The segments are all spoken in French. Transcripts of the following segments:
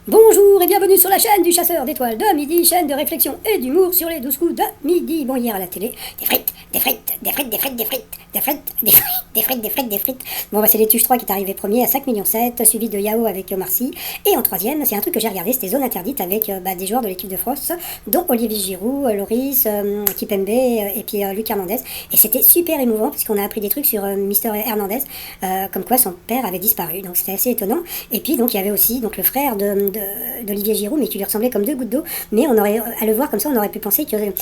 Bonjour et bienvenue sur la chaîne du chasseur d'étoiles de midi, chaîne de réflexion et d'humour sur les 12 coups de midi. Bon, hier à la télé, des frites, des frites, des frites, des frites, des frites, des frites, des frites, des frites, des frites, des frites. Bon, bah, c'est les Tuches 3 qui est arrivé premier à 5,7 millions, suivi de Yao avec Marcy. Et en troisième, c'est un truc que j'ai regardé, c'était Zone Interdite avec des joueurs de l'équipe de France, dont Olivier Giroud, Loris, Kipembe et puis Luc Hernandez. Et c'était super émouvant parce qu'on a appris des trucs sur Mister Hernandez, comme quoi son père avait disparu. Donc c'était assez étonnant. Et puis donc il y avait aussi donc le frère d'Olivier Giroud, mais qui lui ressemblait comme deux gouttes d'eau. Mais on aurait, à le voir comme ça, on aurait pu penser qu'il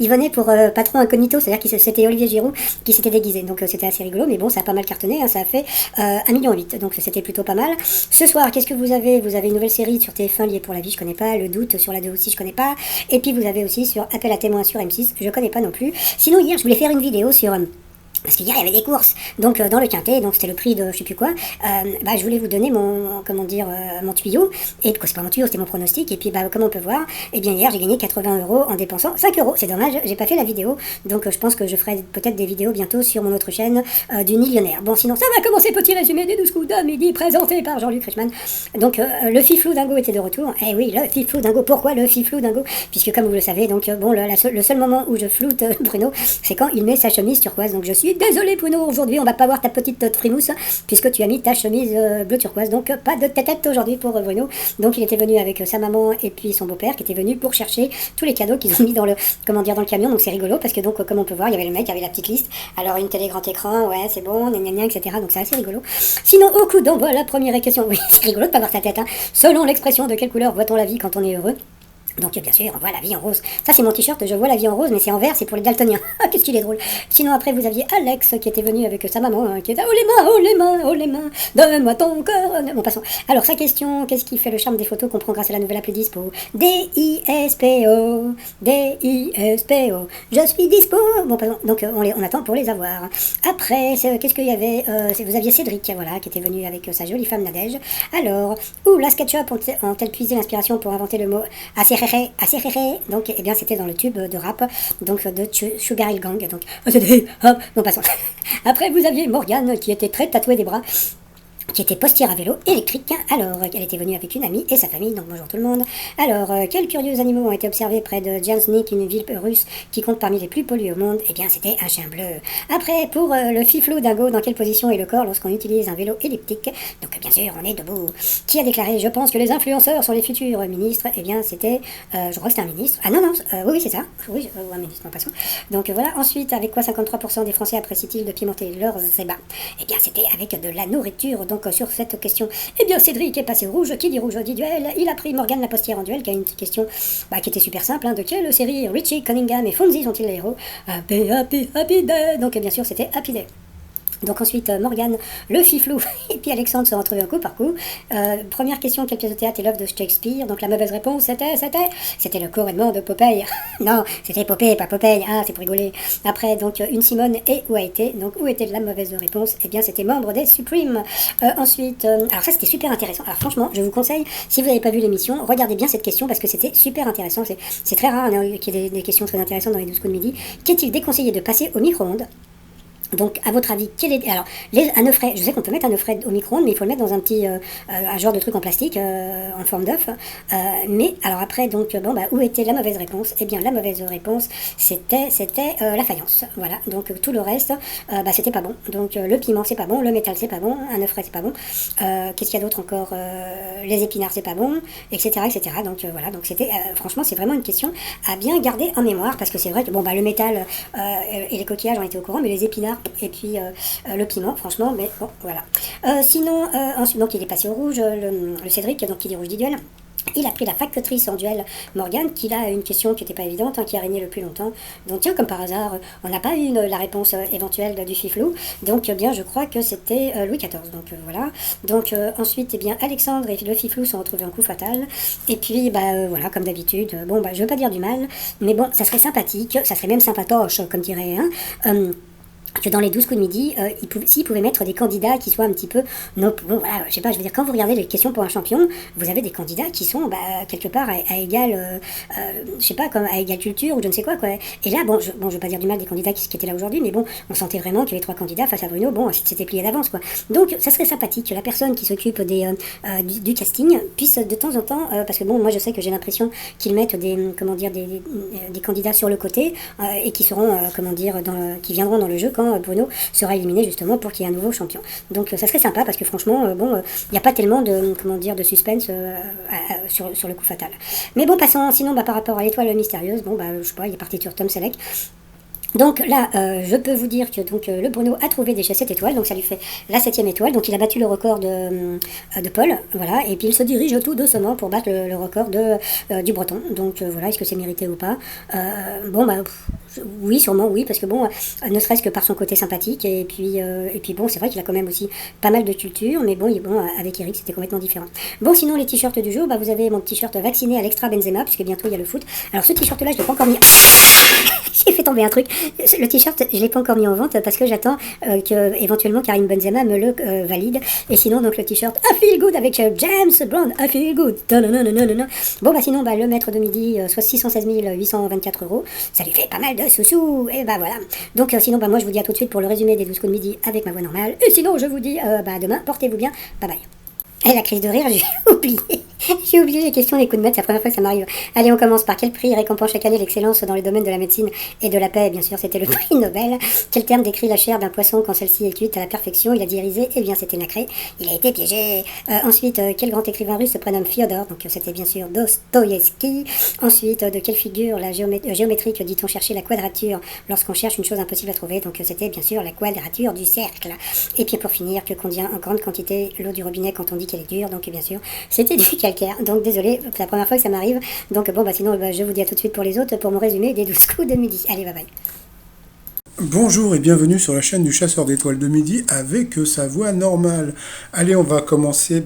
il venait pour patron incognito, c'est-à-dire que c'était Olivier Giroud qui s'était déguisé. Donc c'était assez rigolo, mais bon, ça a pas mal cartonné, hein, ça a fait 1,8 million. Donc c'était plutôt pas mal. Ce soir, qu'est-ce que vous avez? Vous avez une nouvelle série sur TF1 liée pour la vie, je connais pas. Le Doute sur la 2 aussi, je connais pas. Et puis vous avez aussi sur Appel à témoins sur M6, je connais pas non plus. Sinon, hier, je voulais faire une vidéo sur... parce qu'hier il y avait des courses, donc dans le quintet, donc c'était le prix de je sais plus quoi, je voulais vous donner mon, comment dire, mon tuyau, et c'est pas mon tuyau, c'était mon pronostic, et puis comme on peut voir, et bien hier j'ai gagné 80 € en dépensant 5 €, c'est dommage, j'ai pas fait la vidéo, donc je pense que je ferai peut-être des vidéos bientôt sur mon autre chaîne du millionnaire. Bon sinon ça va commencer, petit résumé des 12 coups de midi présenté par Jean-Luc Reichmann. Donc le fiflou dingo était de retour, et oui le fiflou dingo, pourquoi le fiflou dingo? Puisque comme vous le savez, donc bon le seul moment où je floute Bruno, c'est quand il met sa chemise turquoise, donc je suis désolé Bruno, aujourd'hui on va pas voir ta petite frimousse, puisque tu as mis ta chemise bleu turquoise, donc pas de tête aujourd'hui pour Bruno. Donc il était venu avec sa maman et puis son beau-père qui était venu pour chercher tous les cadeaux qu'ils ont mis dans le, comment dire, dans le camion. Donc c'est rigolo parce que donc comme on peut voir, il y avait le mec, il y avait la petite liste, alors une télé grand écran, ouais c'est bon, gna gna gna, etc. Donc c'est assez rigolo. Sinon au coup d'envoi, la première question, oui c'est rigolo de pas voir ta tête, hein. Selon l'expression, de quelle couleur voit-on la vie quand on est heureux? Donc bien sûr, on voit la vie en rose. Ça c'est mon t-shirt, je vois la vie en rose, mais c'est en vert, c'est pour les daltoniens. Qu'est-ce qu'il est drôle. Sinon après vous aviez Alex qui était venu avec sa maman, qui était oh les mains, oh les mains, oh les mains, donne-moi ton cœur. Bon passons. Alors sa question, qu'est-ce qui fait le charme des photos qu'on prend grâce à la nouvelle appli Dispo? D-I-S-P-O, D-I-S-P-O, je suis dispo. Bon passons, donc on attend pour les avoir. Après, qu'est-ce qu'il y avait? Vous aviez Cédric, voilà, qui était venu avec sa jolie femme Nadège. Alors, la SketchUp ont-elles puisé l'inspiration pour inventer le mot assez donc eh bien c'était dans le tube de rap donc de Sugar Hill Gang, donc bon passons. Après vous aviez Morgane qui était très tatouée des bras, qui était postière à vélo électrique. Alors, elle était venue avec une amie et sa famille, donc bonjour tout le monde. Alors, quels curieux animaux ont été observés près de Jansnik, une ville russe qui compte parmi les plus polluées au monde? Eh bien, c'était un chien bleu. Après, pour le fiflou dingo, dans quelle position est le corps lorsqu'on utilise un vélo elliptique? Donc, bien sûr, on est debout. Qui a déclaré, je pense que les influenceurs sont les futurs ministres? Eh bien, c'était, je crois que c'était un ministre. Ah non, oui, c'est ça. Oui, un ministre, passons. Donc, voilà. Ensuite, avec quoi 53% des Français apprécient-ils de pimenter leurs ébats? Eh bien, c'était avec de la nourriture. Donc sur cette question, eh bien Cédric est passé au rouge. Qui dit rouge dit duel. Il a pris Morgane la postière en duel, qui a une question qui était super simple, hein. De quelle série Richie Cunningham et Fonzie sont-ils les héros? Happy Day. Donc bien sûr c'était Happy Day. Donc ensuite Morgane, le fiflou et puis Alexandre se retrouvent un coup par coup. Première question, quelle pièce de théâtre est l'œuvre de Shakespeare? Donc la mauvaise réponse c'était le couronnement de Popeye. Non, c'était Popeye, pas Popeye. Ah, c'est pour rigoler. Après donc une Simone et où a été? Donc où était la mauvaise réponse? Eh bien c'était membre des Supremes. Ensuite, alors ça c'était super intéressant. Alors franchement, je vous conseille, si vous n'avez pas vu l'émission, regardez bien cette question parce que c'était super intéressant. C'est très rare qu'il y ait des questions très intéressantes dans les 12 coups de midi. Qu'est-il déconseillé de passer au micro-ondes? Donc, à votre avis, quel est... Alors, un œuf frais, je sais qu'on peut mettre un œuf frais au micro-ondes, mais il faut le mettre dans un petit... un genre de truc en plastique, en forme d'œuf. Mais, alors après, donc, où était la mauvaise réponse? Eh bien, la mauvaise réponse, c'était la faïence. Voilà, donc tout le reste, c'était pas bon. Donc, le piment, c'est pas bon, le métal, c'est pas bon, un œuf frais, c'est pas bon. Qu'est-ce qu'il y a d'autre encore? Les épinards, c'est pas bon, etc., etc. Donc, voilà, donc c'était... franchement, c'est vraiment une question à bien garder en mémoire, parce que c'est vrai que, le métal et les coquillages ont été au courant, mais les épinards et puis le piment, franchement, mais bon, voilà. Sinon, ensuite, donc il est passé au rouge, le Cédric, donc il est rouge du duel. Il a pris la factrice en duel Morgane, qui a une question qui n'était pas évidente, qui a régné le plus longtemps. Donc tiens, comme par hasard, on n'a pas eu la réponse éventuelle du fiflou. Donc bien, je crois que c'était Louis XIV. Donc voilà. Donc ensuite, eh bien, Alexandre et le fiflou sont retrouvés en coup fatal. Et puis, voilà, comme d'habitude. Je veux pas dire du mal, mais bon, ça serait sympathique, ça serait même sympatoche, comme dirait, hein. que dans les 12 coups de midi, s'ils pouvaient mettre des candidats qui soient un petit peu... Non, bon, voilà, je sais pas, je veux dire, quand vous regardez les questions pour un champion, vous avez des candidats qui sont quelque part à égal, je sais pas, comme à égal culture ou je ne sais quoi, quoi. Et là, bon, je veux pas dire du mal des candidats qui étaient là aujourd'hui, mais bon, on sentait vraiment qu'il y avait 3 candidats face à Bruno, bon, c'était plié d'avance, quoi. Donc, ça serait sympathique que la personne qui s'occupe du casting puisse de temps en temps, parce que bon, moi je sais que j'ai l'impression qu'ils mettent comment dire, des candidats sur le côté, et qui seront, comment dire, qui viendront dans le jeu quand Bruno sera éliminé justement pour qu'il y ait un nouveau champion. Donc ça serait sympa parce que franchement, bon, il n'y a pas tellement de, comment dire, de suspense sur le coup fatal. Mais bon, passons, sinon par rapport à l'étoile mystérieuse, bon, je sais pas, il est parti sur Tom Selleck. Donc là, je peux vous dire que le Bruno a trouvé déjà 7 étoiles, donc ça lui fait la 7e étoile, donc il a battu le record de Paul, voilà, et puis il se dirige tout doucement pour battre le record du Breton, donc voilà, est-ce que c'est mérité ou pas? Oui, sûrement oui, parce que bon, ne serait-ce que par son côté sympathique, et puis bon, c'est vrai qu'il a quand même aussi pas mal de culture, mais bon, avec Eric c'était complètement différent. Bon, sinon les t-shirts du jour, vous avez mon t-shirt vacciné à l'extra Benzema, puisque bientôt il y a le foot. Alors ce t-shirt là, je l'ai pas encore mis... J'ai fait tomber un truc. Le t-shirt, je l'ai pas encore mis en vente parce que j'attends que éventuellement Karim Benzema me le valide. Et sinon, donc le t-shirt I Feel Good avec James Brown, I Feel Good. Bon, sinon, le maître de midi, soit 616 824 €. Ça lui fait pas mal de sous-sous. Et voilà. Donc, sinon, moi, je vous dis à tout de suite pour le résumé des 12 coups de midi avec ma voix normale. Et sinon, je vous dis demain, portez-vous bien. Bye bye. Et la crise de rire, j'ai oublié. J'ai oublié les questions des coups de maître, c'est la première fois que ça m'arrive. Allez, on commence par quel prix récompense chaque année l'excellence dans le domaine de la médecine et de la paix? Bien sûr, c'était le prix Nobel. Quel terme décrit la chair d'un poisson quand celle-ci est cuite à la perfection? Il a diarisé, eh bien c'était nacré. Il a été piégé. Ensuite, quel grand écrivain russe se prénomme Fyodor? Donc c'était bien sûr Dostoïevski. Ensuite, de quelle figure géométrique dit-on chercher la quadrature lorsqu'on cherche une chose impossible à trouver? Donc c'était bien sûr la quadrature du cercle. Et puis pour finir, que contient en grande quantité l'eau du robinet quand on dit qu'elle est dure? Donc bien sûr, c'était du calcaire. Donc désolé, c'est la première fois que ça m'arrive. Donc sinon je vous dis à tout de suite pour les autres, pour mon résumé des 12 coups de midi. Allez, bye bye. Bonjour et bienvenue sur la chaîne du chasseur d'étoiles de midi avec sa voix normale. Allez, on va commencer.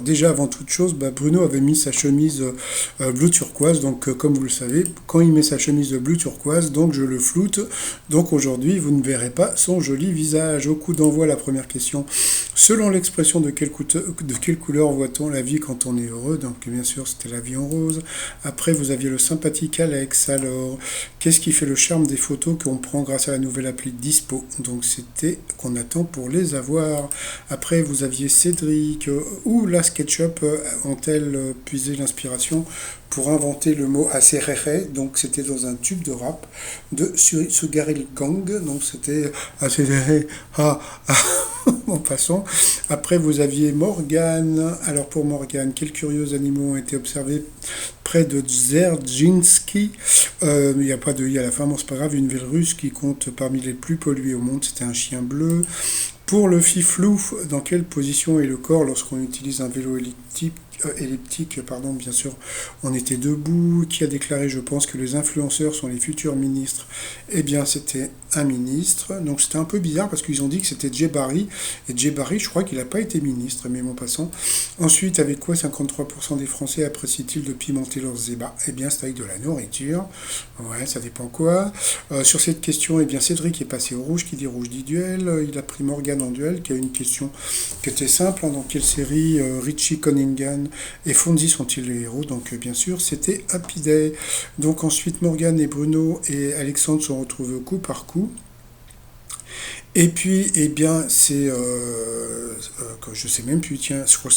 Déjà avant toute chose, Bruno avait mis sa chemise bleu turquoise. Donc comme vous le savez, quand il met sa chemise bleu turquoise, donc je le floute. Donc aujourd'hui, vous ne verrez pas son joli visage. Au coup d'envoi, la première question. Selon l'expression de quelle couleur voit-on la vie quand on est heureux? Donc bien sûr, c'était la vie en rose. Après, vous aviez le sympathique Alex. Alors, qu'est-ce qui fait le charme des photos qu'on prend grâce à la nouvelle appli Dispo? Donc c'était qu'on attend pour les avoir. Après, vous aviez Cédric. Où la SketchUp ont-elles puisé l'inspiration pour inventer le mot aserere? Donc c'était dans un tube de rap de Sugaril Gang. Donc c'était aserere. Bon, passons. Après, vous aviez Morgane. Alors pour Morgane, quels curieux animaux ont été observés près de Dzerzhinsky? Il n'y a pas de i à la fin, bon c'est pas grave. Une ville russe qui compte parmi les plus polluées au monde, c'était un chien bleu. Pour le fiflou, dans quelle position est le corps lorsqu'on utilise un vélo elliptique? Bien sûr, on était debout. Qui a déclaré, je pense, que les influenceurs sont les futurs ministres? Eh bien, c'était un ministre. Donc, c'était un peu bizarre parce qu'ils ont dit que c'était Djebari. Et Djebari, je crois qu'il n'a pas été ministre, mais bon, passons. Ensuite, avec quoi 53% des Français apprécient-ils de pimenter leurs ébats? Eh bien, c'est avec de la nourriture. Ouais, ça dépend quoi. Sur cette question, eh bien, Cédric est passé au rouge. Qui dit rouge dit duel. Il a pris Morgane en duel, qui a une question qui était simple. Dans quelle série Richie Cunningham et Fonzie sont-ils les héros? Donc bien sûr c'était Happy Day. Donc ensuite Morgane et Bruno et Alexandre sont retrouvés au coup par coup. Et puis, eh bien, je sais même plus, tiens, je crois que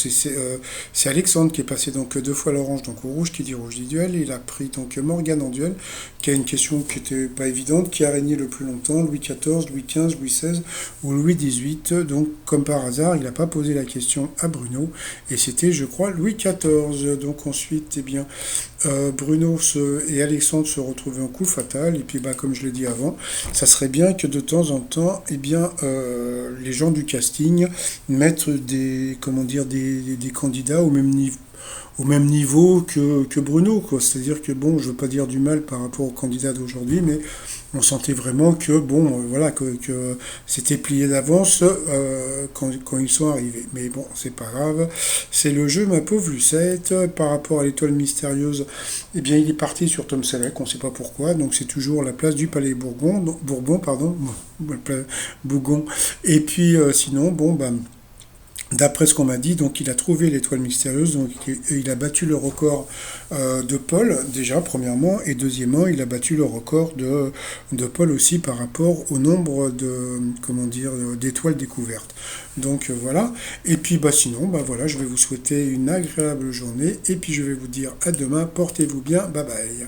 c'est Alexandre qui est passé donc 2 fois l'orange, donc au rouge, qui dit rouge dit duel. Il a pris donc Morgane en duel, qui a une question qui était pas évidente, qui a régné le plus longtemps, Louis XIV, Louis XV, Louis XVI ou Louis XVIII. Donc, comme par hasard, il n'a pas posé la question à Bruno, et c'était, je crois, Louis XIV. Donc ensuite, eh bien, Bruno et Alexandre se retrouvaient en coup fatal, et puis, comme je l'ai dit avant, ça serait bien que de temps en temps, eh bien, les gens du casting mettent des candidats au même niveau que Bruno, quoi. C'est-à-dire que, bon, je veux pas dire du mal par rapport aux candidats d'aujourd'hui, mais on sentait vraiment que, bon, voilà, que c'était plié d'avance quand ils sont arrivés. Mais bon, c'est pas grave. C'est le jeu, ma pauvre Lucette. Par rapport à l'étoile mystérieuse, eh bien, il est parti sur Tom Selleck, on ne sait pas pourquoi. Donc, c'est toujours la place du Palais Bourbon, pardon. Bougon. Et puis, sinon, bon, ben. D'après ce qu'on m'a dit, donc il a trouvé l'étoile mystérieuse, donc il a battu le record de Paul, déjà, premièrement, et deuxièmement, il a battu le record de Paul aussi par rapport au nombre de, comment dire, d'étoiles découvertes. Donc voilà, et puis bah, sinon, bah, voilà, je vais vous souhaiter une agréable journée, et puis je vais vous dire à demain, portez-vous bien, bye bye.